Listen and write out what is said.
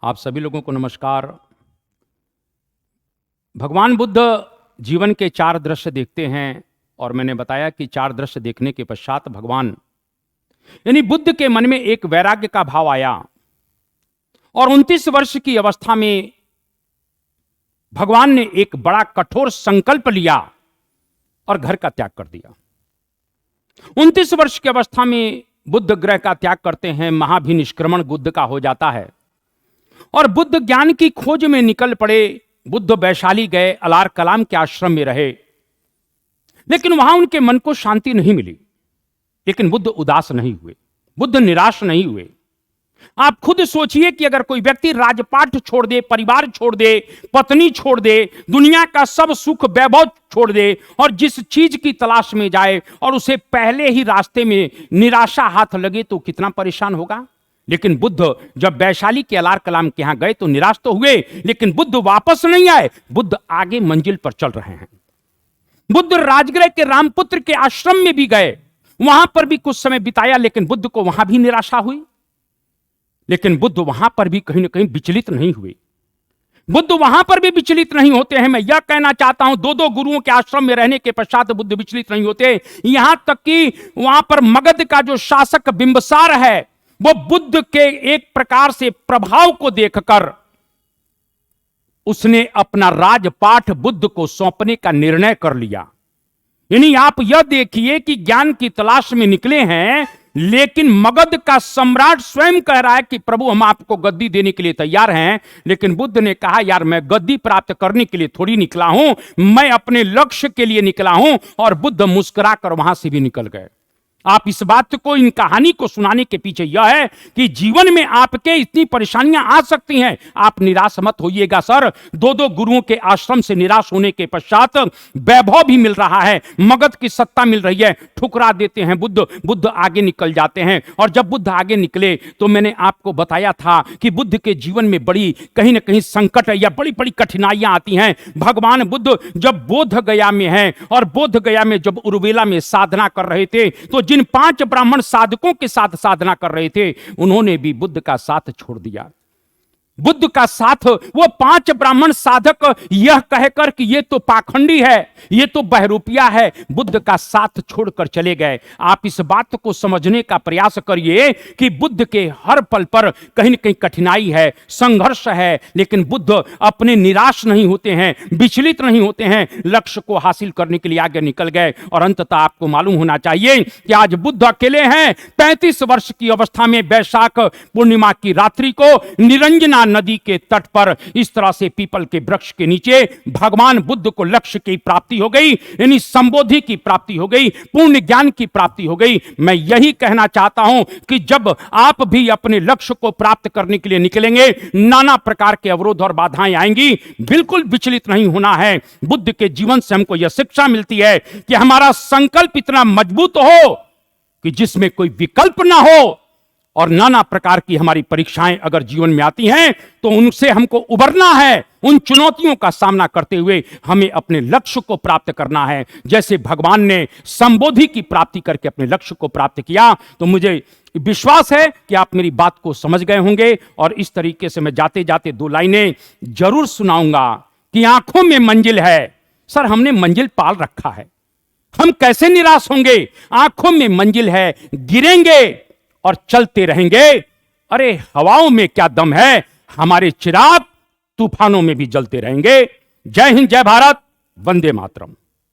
आप सभी लोगों को नमस्कार। भगवान बुद्ध जीवन के 4 दृश्य देखते हैं और मैंने बताया कि 4 दृश्य देखने के पश्चात भगवान यानी बुद्ध के मन में एक वैराग्य का भाव आया और 29 वर्ष की अवस्था में भगवान ने एक बड़ा कठोर संकल्प लिया और घर का त्याग कर दिया। 29 वर्ष की अवस्था में बुद्ध ग्रह का त्याग करते हैं, महाभिनिष्क्रमण बुद्ध का हो जाता है और बुद्ध ज्ञान की खोज में निकल पड़े। बुद्ध वैशाली गए, अलार कलाम के आश्रम में रहे, लेकिन वहां उनके मन को शांति नहीं मिली। लेकिन बुद्ध उदास नहीं हुए, बुद्ध निराश नहीं हुए। आप खुद सोचिए कि अगर कोई व्यक्ति राजपाट छोड़ दे, परिवार छोड़ दे, पत्नी छोड़ दे, दुनिया का सब सुख वैभव छोड़ दे और जिस चीज की तलाश में जाए और उसे पहले ही रास्ते में निराशा हाथ लगे तो कितना परेशान होगा। लेकिन बुद्ध जब वैशाली के अलार कलाम के यहां गए तो निराश तो हुए, लेकिन बुद्ध वापस नहीं आए। बुद्ध आगे मंजिल पर चल रहे हैं। बुद्ध राजगृह के रामपुत्र के आश्रम में भी गए, वहां पर भी कुछ समय बिताया, लेकिन बुद्ध को वहां भी निराशा हुई। लेकिन बुद्ध वहां पर भी कहीं ना कहीं विचलित नहीं हुए। बुद्ध वहां पर भी विचलित नहीं होते हैं। मैं यह कहना चाहता हूं, 2 गुरुओं के आश्रम में रहने के पश्चात बुद्ध विचलित नहीं होते। यहां तक कि वहां पर मगध का जो शासक बिंबसार है, वो बुद्ध के एक प्रकार से प्रभाव को देखकर उसने अपना राजपाठ बुद्ध को सौंपने का निर्णय कर लिया। यानी आप यह देखिए कि ज्ञान की तलाश में निकले हैं, लेकिन मगध का सम्राट स्वयं कह रहा है कि प्रभु हम आपको गद्दी देने के लिए तैयार हैं। लेकिन बुद्ध ने कहा यार मैं गद्दी प्राप्त करने के लिए थोड़ी निकला हूं, मैं अपने लक्ष्य के लिए निकला हूं। और बुद्ध मुस्कुराकर वहां से भी निकल गए। आप इस बात को, इन कहानी को सुनाने के पीछे यह है कि जीवन में आपके इतनी परेशानियां आ सकती हैं, आप निराश मत होइएगा। सर 2 गुरुओं के आश्रम से निराश होने के पश्चात वैभव भी मिल रहा है, मगध की सत्ता मिल रही है, ठुकरा देते हैं बुद्ध आगे निकल जाते हैं। और जब बुद्ध आगे निकले तो मैंने आपको बताया था कि बुद्ध के जीवन में बड़ी कहीं ना कहीं संकट या बड़ी बड़ी कठिनाइयां आती हैं। भगवान बुद्ध जब बोध गया में हैं और बोध गया में जब उर्वेला में साधना कर रहे थे, तो जिन 5 ब्राह्मण साधकों के साथ साधना कर रहे थे, उन्होंने भी बुद्ध का साथ छोड़ दिया। बुद्ध का साथ वो 5 ब्राह्मण साधक यह कहकर कि ये तो पाखंडी है, ये तो बहरूपिया है, बुद्ध का साथ छोड़कर चले गए। आप इस बात को समझने का प्रयास करिए कि बुद्ध के हर पल पर कहीं न कहीं कठिनाई है, संघर्ष है, लेकिन बुद्ध अपने निराश नहीं होते हैं, विचलित नहीं होते हैं, लक्ष्य को हासिल करने के लिए आगे निकल गए। और अंततः आपको मालूम होना चाहिए कि आज बुद्ध अकेले हैं। 35 वर्ष की अवस्था में वैशाख पूर्णिमा की रात्रि को निरंजना नदी के तट पर इस तरह से पीपल के वृक्ष के नीचे भगवान बुद्ध को लक्ष्य की प्राप्ति हो गई, यानी संबोधि की प्राप्ति हो गई, पूर्ण ज्ञान की प्राप्ति हो गई। मैं यही कहना चाहता हूं कि जब आप भी अपने लक्ष्य को प्राप्त करने के लिए निकलेंगे, नाना प्रकार के अवरोध और बाधाएं आएंगी, बिल्कुल विचलित नहीं होना है। बुद्ध के जीवन से हमको यह शिक्षा मिलती है कि हमारा संकल्प इतना मजबूत हो कि जिसमें कोई विकल्प ना हो, और नाना प्रकार की हमारी परीक्षाएं अगर जीवन में आती हैं तो उनसे हमको उबरना है। उन चुनौतियों का सामना करते हुए हमें अपने लक्ष्य को प्राप्त करना है। जैसे भगवान ने संबोधि की प्राप्ति करके अपने लक्ष्य को प्राप्त किया, तो मुझे विश्वास है कि आप मेरी बात को समझ गए होंगे। और इस तरीके से मैं जाते जाते 2 लाइनें जरूर सुनाऊंगा कि आंखों में मंजिल है। सर हमने मंजिल पाल रखा है, हम कैसे निराश होंगे। आंखों में मंजिल है, गिरेंगे और चलते रहेंगे। अरे हवाओं में क्या दम है, हमारे चिराग तूफानों में भी जलते रहेंगे। जय हिंद, जय भारत, वंदे मातरम।